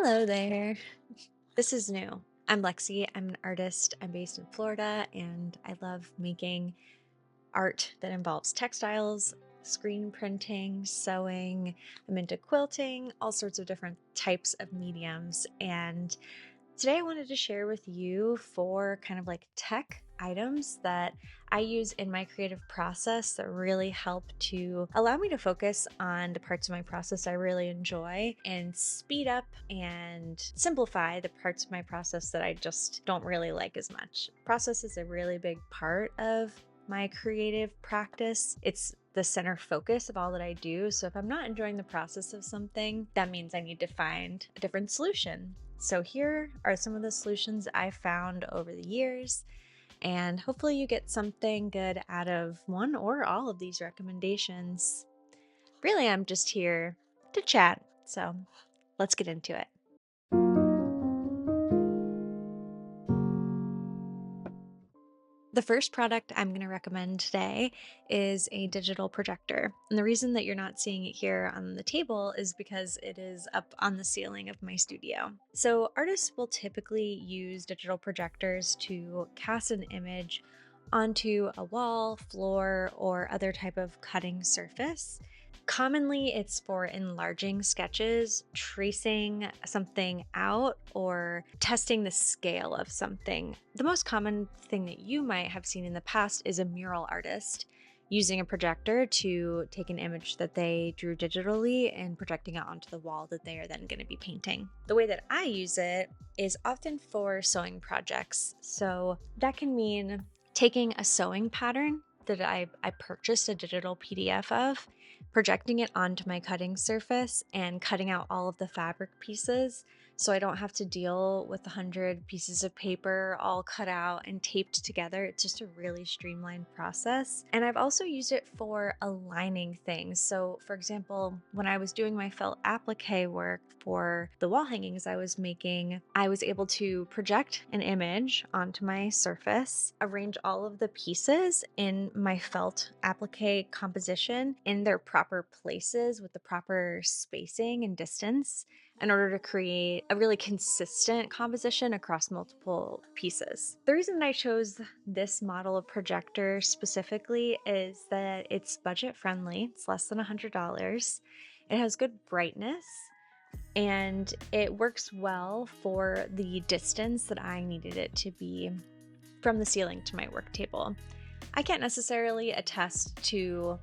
Hello there. This is new. I'm Lexi. I'm an artist. I'm based in Florida and I love making art that involves textiles, screen printing, sewing. I'm into quilting, all sorts of different types of mediums. And today I wanted to share with you 4 kind of like tech items that I use in my creative process that really help to allow me to focus on the parts of my process I really enjoy and speed up and simplify the parts of my process that I just don't really like as much. Process is a really big part of my creative practice. It's the center focus of all that I do. So if I'm not enjoying the process of something, that means I need to find a different solution. So here are some of the solutions I found over the years, and hopefully you get something good out of one or all of these recommendations. Really, I'm just here to chat, so let's get into it. The first product I'm going to recommend today is a digital projector. And the reason that you're not seeing it here on the table is because it is up on the ceiling of my studio. So artists will typically use digital projectors to cast an image onto a wall, floor, or other type of cutting surface. Commonly, it's for enlarging sketches, tracing something out, or testing the scale of something. The most common thing that you might have seen in the past is a mural artist using a projector to take an image that they drew digitally and projecting it onto the wall that they are then going to be painting. The way that I use it is often for sewing projects. So that can mean taking a sewing pattern that I purchased a digital PDF of, projecting it onto my cutting surface and cutting out all of the fabric pieces so I don't have to deal with 100 pieces of paper all cut out and taped together. It's just a really streamlined process. And I've also used it for aligning things. So for example, when I was doing my felt appliqué work for the wall hangings I was making, I was able to project an image onto my surface, arrange all of the pieces in my felt appliqué composition in their proper places with the proper spacing and distance in order to create a really consistent composition across multiple pieces. The reason that I chose this model of projector specifically is that it's budget friendly. It's less than $100. It has good brightness and it works well for the distance that I needed it to be from the ceiling to my work table. I can't necessarily attest to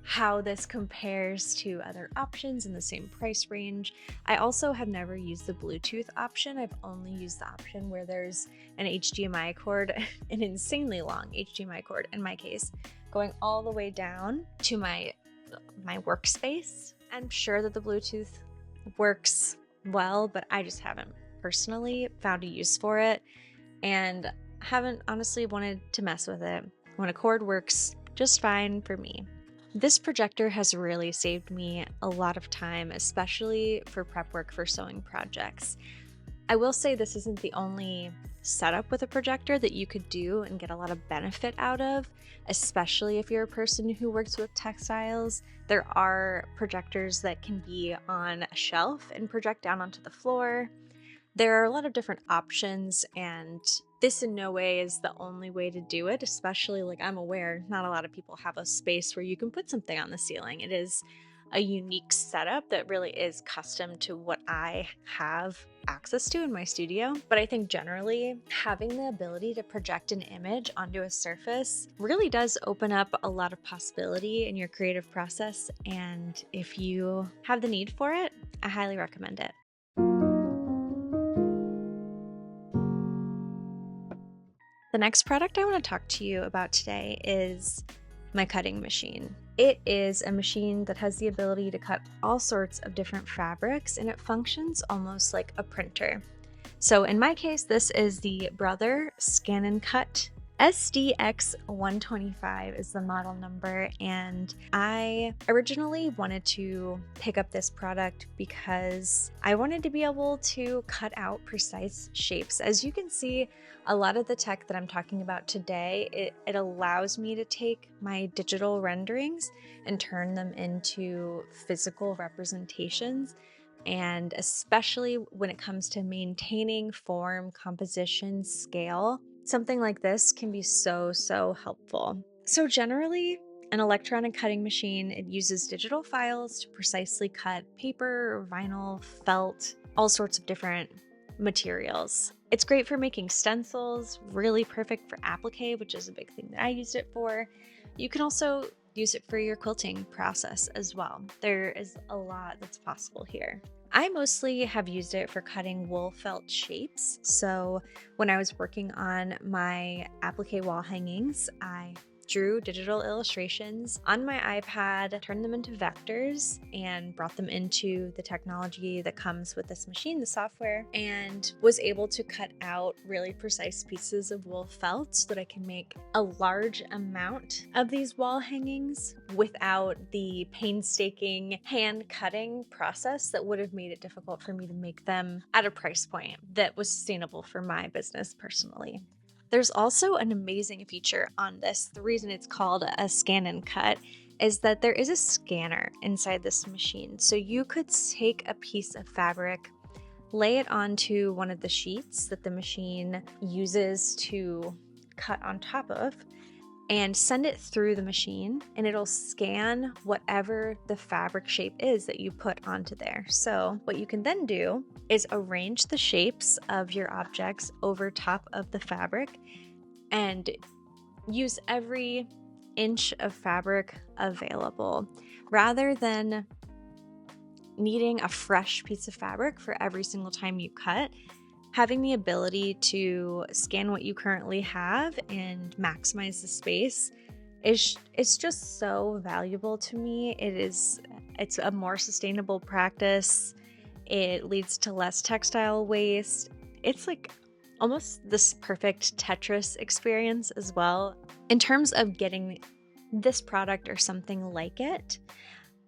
how this compares to other options in the same price range. I also have never used the Bluetooth option. I've only used the option where there's an HDMI cord, an insanely long HDMI cord in my case, going all the way down to my workspace. I'm sure that the Bluetooth works well, but I just haven't personally found a use for it and haven't honestly wanted to mess with it when a cord works just fine for me. This projector has really saved me a lot of time, especially for prep work for sewing projects. I will say this isn't the only setup with a projector that you could do and get a lot of benefit out of, especially if you're a person who works with textiles. There are projectors that can be on a shelf and project down onto the floor. There are a lot of different options, and this in no way is the only way to do it, especially like I'm aware not a lot of people have a space where you can put something on the ceiling. It is a unique setup that really is custom to what I have access to in my studio. But I think generally having the ability to project an image onto a surface really does open up a lot of possibility in your creative process. And if you have the need for it, I highly recommend it. The next product I want to talk to you about today is my cutting machine. It is a machine that has the ability to cut all sorts of different fabrics, and it functions almost like a printer. So in my case, this is the Brother ScanNCut SDX125 is the model number, and I originally wanted to pick up this product because I wanted to be able to cut out precise shapes. As you can see, a lot of the tech that I'm talking about today, it allows me to take my digital renderings and turn them into physical representations And especially when it comes to maintaining form, composition, scale, something like this can be so helpful. So generally, an electronic cutting machine, it uses digital files to precisely cut paper, vinyl, felt, all sorts of different materials. It's great for making stencils, really perfect for appliqué, which is a big thing that I used it for. You can also use it for your quilting process as well. There is a lot that's possible here. I mostly have used it for cutting wool felt shapes. So when I was working on my applique wall hangings, I drew digital illustrations on my iPad, turned them into vectors, and brought them into the technology that comes with this machine, the software, and was able to cut out really precise pieces of wool felt so that I can make a large amount of these wall hangings without the painstaking hand cutting process that would have made it difficult for me to make them at a price point that was sustainable for my business personally. There's also an amazing feature on this. The reason it's called a ScanNCut is that there is a scanner inside this machine. So you could take a piece of fabric, lay it onto one of the sheets that the machine uses to cut on top of, and send it through the machine, and it'll scan whatever the fabric shape is that you put onto there. So what you can then do is arrange the shapes of your objects over top of the fabric and use every inch of fabric available rather than needing a fresh piece of fabric for every single time you cut. Having the ability to scan what you currently have and maximize the space it's just so valuable to me. It's a more sustainable practice. It leads to less textile waste. It's like almost this perfect Tetris experience as well. In terms of getting this product or something like it,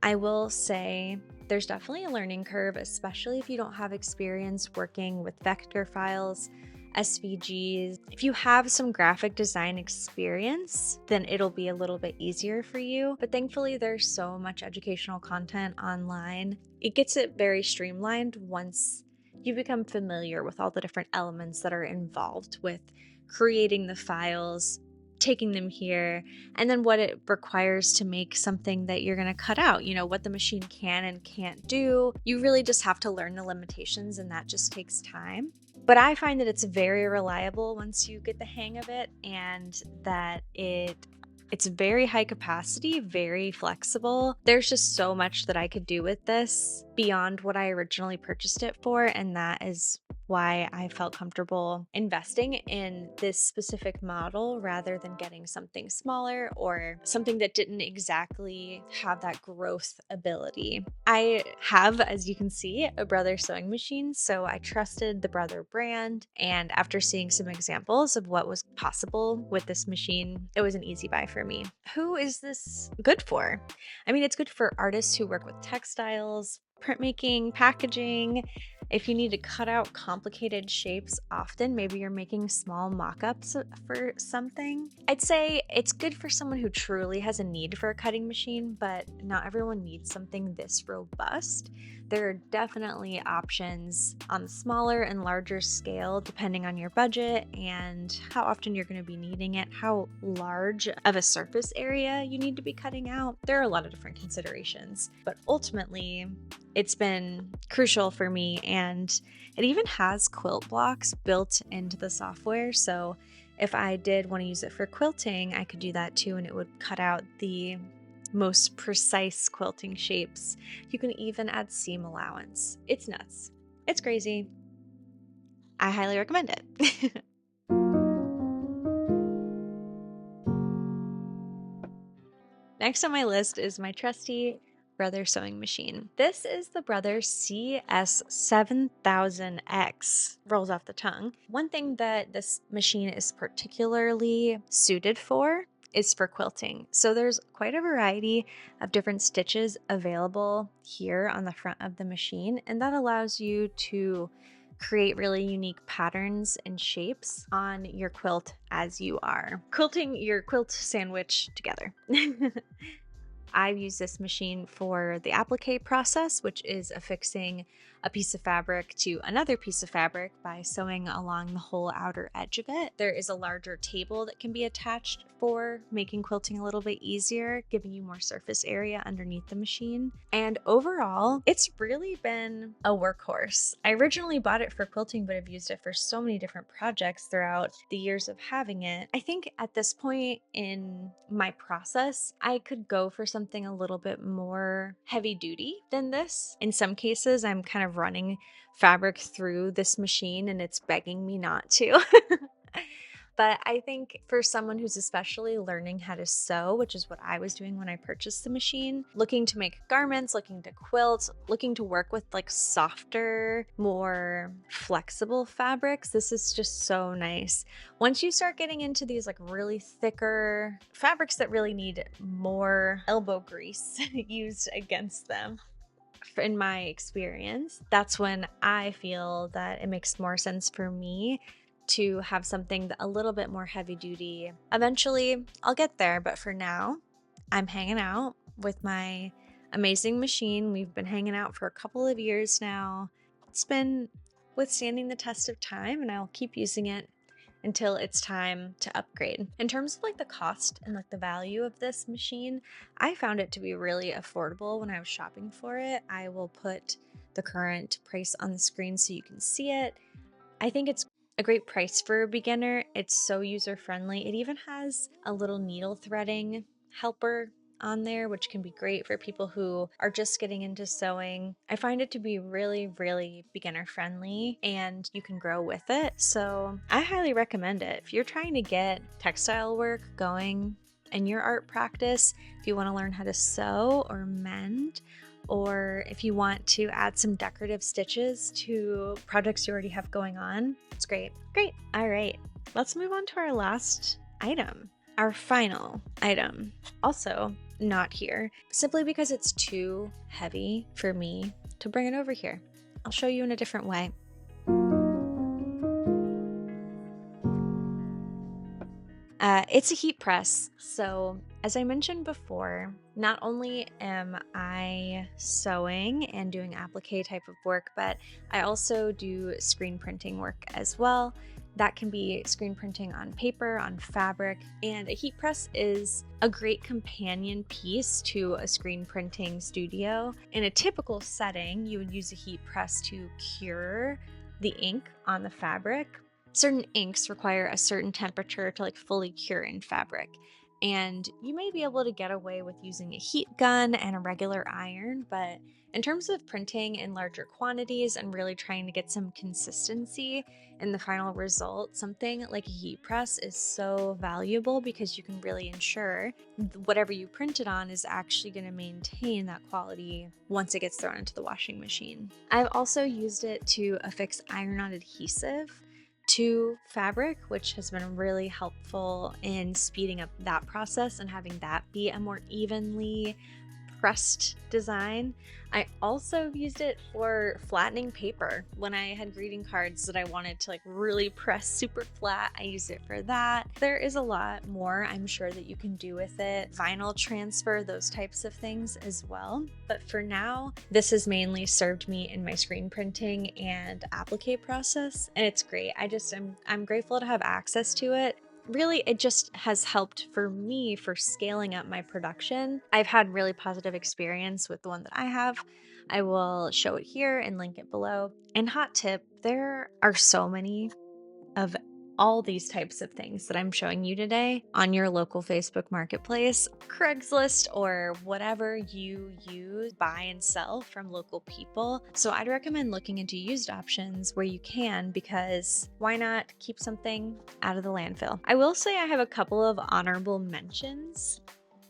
I will say there's definitely a learning curve, especially if you don't have experience working with vector files, SVGs. If you have some graphic design experience, then it'll be a little bit easier for you. But thankfully, there's so much educational content online. It gets it very streamlined once you become familiar with all the different elements that are involved with creating the files, taking them here, and then what it requires to make something that you're going to cut out, what the machine can and can't do. You really just have to learn the limitations, and that just takes time. But I find that it's very reliable once you get the hang of it, and that it's very high capacity, very flexible. There's just so much that I could do with this beyond what I originally purchased it for, and that is why I felt comfortable investing in this specific model rather than getting something smaller or something that didn't exactly have that growth ability. I have, as you can see, a Brother sewing machine, so I trusted the Brother brand, and after seeing some examples of what was possible with this machine, it was an easy buy for me. Who is this good for? I mean, it's good for artists who work with textiles, printmaking, packaging. If you need to cut out complicated shapes often, maybe you're making small mock-ups for something. I'd say it's good for someone who truly has a need for a cutting machine, but not everyone needs something this robust. There are definitely options on the smaller and larger scale depending on your budget and how often you're going to be needing it, how large of a surface area you need to be cutting out. There are a lot of different considerations, but ultimately it's been crucial for me, and it even has quilt blocks built into the software. So if I did want to use it for quilting, I could do that too, and it would cut out the most precise quilting shapes. You can even add seam allowance. It's nuts. It's crazy. I highly recommend it. Next on my list is my trusty Brother sewing machine. This is the Brother CS7000X. Rolls off the tongue. One thing that this machine is particularly suited for is for quilting. So there's quite a variety of different stitches available here on the front of the machine, and that allows you to create really unique patterns and shapes on your quilt as you are quilting your quilt sandwich together. I've used this machine for the appliqué process, which is affixing a piece of fabric to another piece of fabric by sewing along the whole outer edge of it. There is a larger table that can be attached for making quilting a little bit easier, giving you more surface area underneath the machine. And overall, it's really been a workhorse. I originally bought it for quilting, but I've used it for so many different projects throughout the years of having it. I think at this point in my process, I could go for something a little bit more heavy duty than this. In some cases, I'm kind of running fabric through this machine and it's begging me not to. But I think for someone who's especially learning how to sew, which is what I was doing when I purchased the machine, looking to make garments, looking to quilt, looking to work with like softer, more flexible fabrics, this is just so nice. Once you start getting into these like really thicker fabrics that really need more elbow grease used against them, in my experience, that's when I feel that it makes more sense for me to have something a little bit more heavy duty. Eventually, I'll get there, but for now, I'm hanging out with my amazing machine. We've been hanging out for a couple of years now. It's been withstanding the test of time, and I'll keep using it until it's time to upgrade. In terms of like the cost and like the value of this machine, I found it to be really affordable when I was shopping for it. I will put the current price on the screen so you can see it. I think it's a great price for a beginner. It's so user-friendly. It even has a little needle threading helper on there, which can be great for people who are just getting into sewing. I find it to be really, really beginner friendly and you can grow with it. So I highly recommend it. If you're trying to get textile work going in your art practice, if you want to learn how to sew or mend, or if you want to add some decorative stitches to projects you already have going on, it's great. Great. All right, let's move on to our last item. Our final item, also not here, simply because it's too heavy for me to bring it over here. I'll show you in a different way. It's a heat press. So as I mentioned before, not only am I sewing and doing applique type of work, but I also do screen printing work as well. That can be screen printing on paper, on fabric, and a heat press is a great companion piece to a screen printing studio. In a typical setting, you would use a heat press to cure the ink on the fabric. Certain inks require a certain temperature to like fully cure in fabric. And you may be able to get away with using a heat gun and a regular iron, but in terms of printing in larger quantities and really trying to get some consistency in the final result, something like a heat press is so valuable because you can really ensure whatever you printed on is actually going to maintain that quality once it gets thrown into the washing machine. I've also used it to affix iron-on adhesive to fabric, which has been really helpful in speeding up that process and having that be a more evenly pressed design. I also used it for flattening paper. When I had greeting cards that I wanted to like really press super flat, I used it for that. There is a lot more I'm sure that you can do with it. Vinyl transfer, those types of things as well. But for now, this has mainly served me in my screen printing and applique process, and it's great. I'm grateful to have access to it. Really, it just has helped for me for scaling up my production. I've had really positive experience with the one that I have. I will show it here and link it below. And hot tip, there are so many of all these types of things that I'm showing you today on your local Facebook marketplace, Craigslist, or whatever you use, buy and sell from local people. So I'd recommend looking into used options where you can, because why not keep something out of the landfill? I will say I have a couple of honorable mentions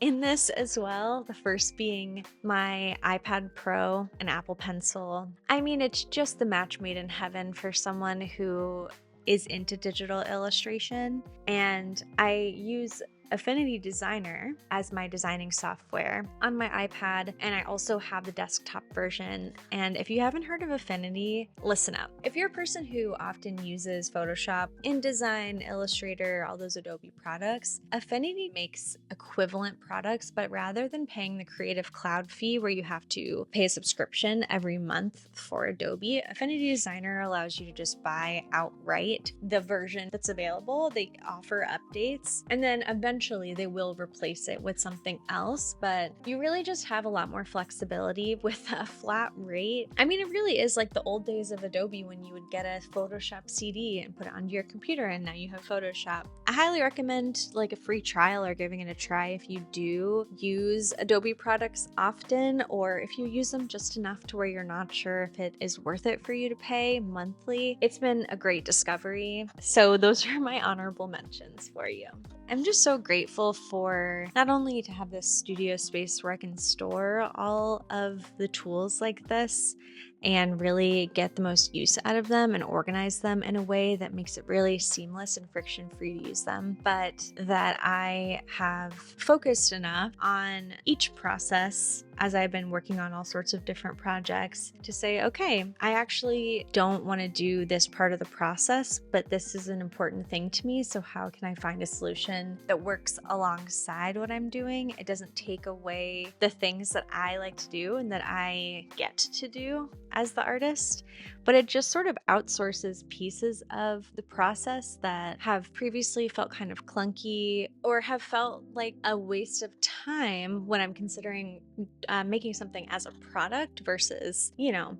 in this as well. The first being my iPad Pro and Apple Pencil. I mean, it's just the match made in heaven for someone who is into digital illustration, and I use Affinity Designer as my designing software on my iPad, and I also have the desktop version. And if you haven't heard of Affinity, listen up. If you're a person who often uses Photoshop, InDesign, Illustrator, all those Adobe products, Affinity makes equivalent products, but rather than paying the Creative Cloud fee where you have to pay a subscription every month for Adobe, Affinity Designer allows you to just buy outright the version that's available. They offer updates, and then eventually they will replace it with something else, but you really just have a lot more flexibility with a flat rate. I mean, it really is like the old days of Adobe when you would get a Photoshop CD and put it onto your computer, and now you have Photoshop. I highly recommend like a free trial or giving it a try if you do use Adobe products often, or if you use them just enough to where you're not sure if it is worth it for you to pay monthly. It's been a great discovery. So those are my honorable mentions for you. I'm just so grateful for not only to have this studio space where I can store all of the tools like this and really get the most use out of them and organize them in a way that makes it really seamless and friction-free to use them, but that I have focused enough on each process as I've been working on all sorts of different projects to say, okay, I actually don't want to do this part of the process, but this is an important thing to me. So how can I find a solution that works alongside what I'm doing? It doesn't take away the things that I like to do and that I get to do as the artist, but it just sort of outsources pieces of the process that have previously felt kind of clunky or have felt like a waste of time when I'm considering making something as a product versus,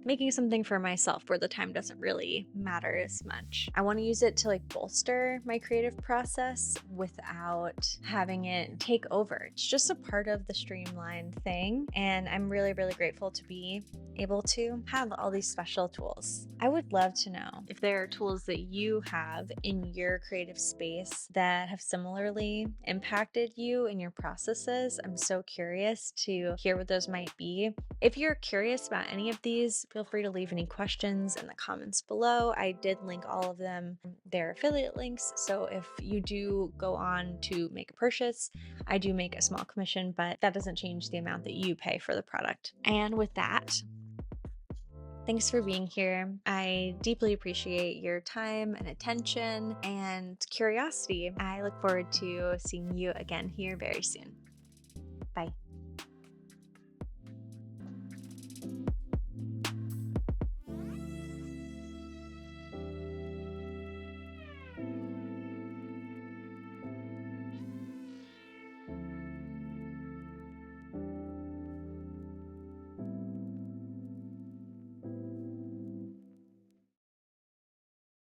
making something for myself where the time doesn't really matter as much. I want to use it to like bolster my creative process without having it take over. It's just a part of the streamlined thing, and I'm really, really grateful to be able to have all these special tools. I would love to know if there are tools that you have in your creative space that have similarly impacted you in your processes. I'm so curious to hear what those might be. If you're curious about any of these, feel free to leave any questions in the comments below. I did link all of them, their affiliate links. So if you do go on to make a purchase, I do make a small commission, but that doesn't change the amount that you pay for the product. And with that, thanks for being here. I deeply appreciate your time and attention and curiosity. I look forward to seeing you again here very soon. Bye.